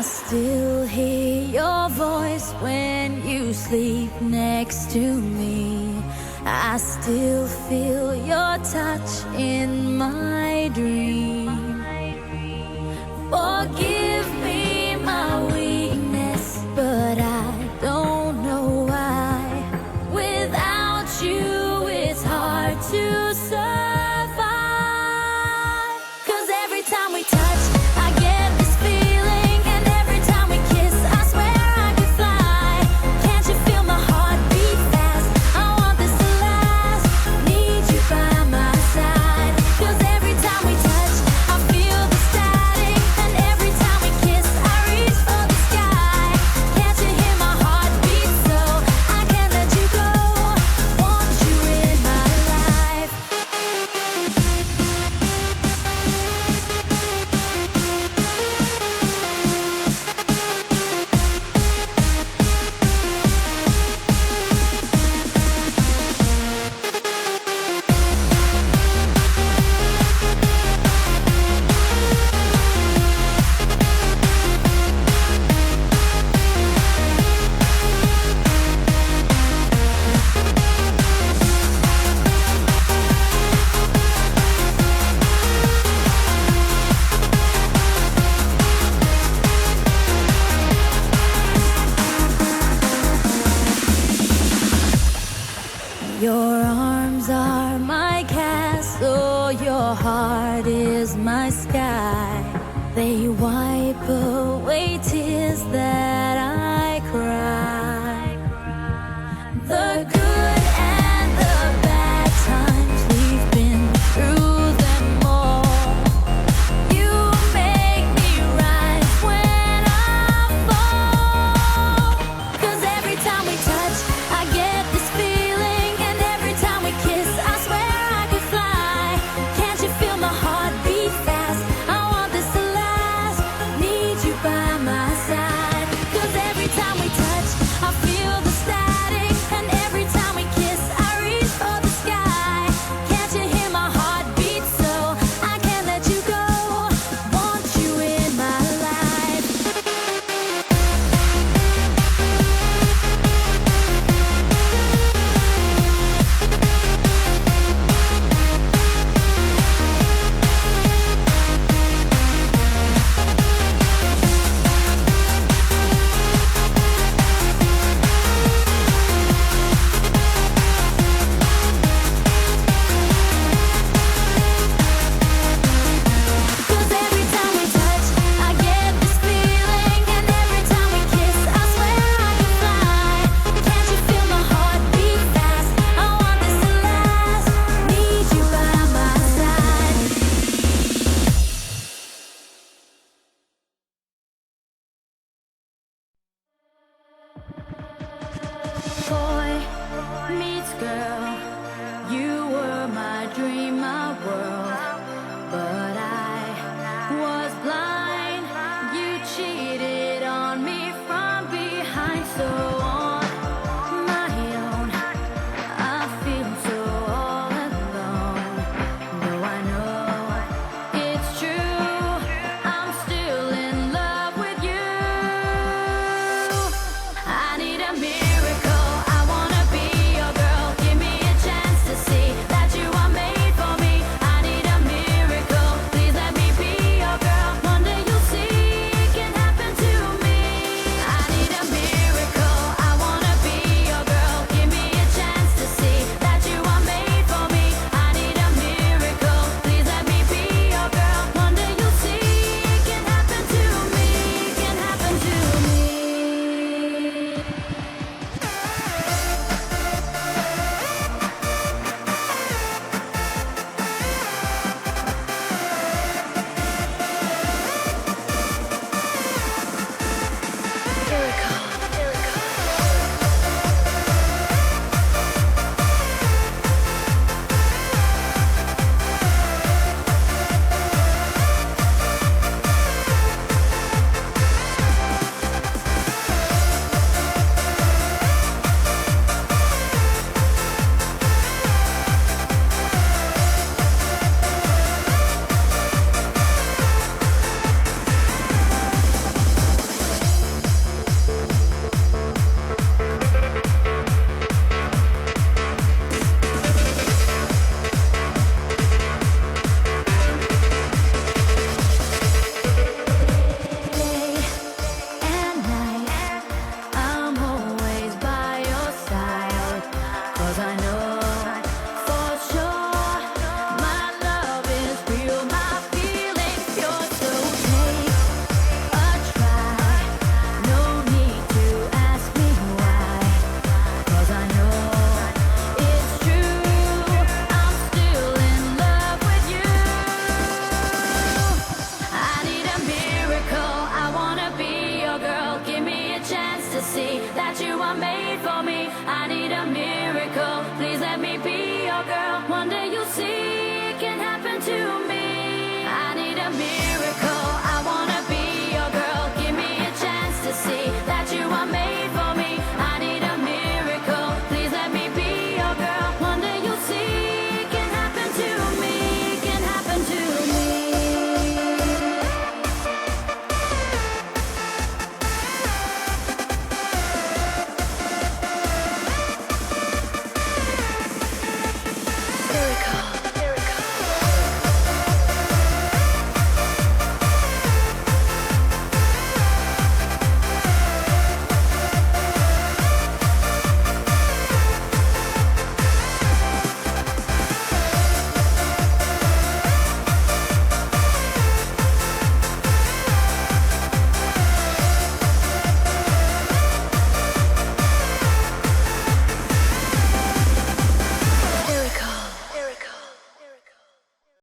I still hear your voice when you sleep next to me. I still feel your touch in my dream. Forgive me my weakness, but I don't know why. Without you, it's hard to survive. 'Cause every time we touch, I get this feeling, and every time we kiss, I swear I could fly. Can't you feel my heart beat fast? I want this to last. Need you by my side. 'Cause every time we touch, I feel the static, and every time we kiss, I reach for the sky. Can't you hear my heart beat? So I can't let you go. Want you in my life. Your arms are my castle, your heart is my sky. They wipe away tears.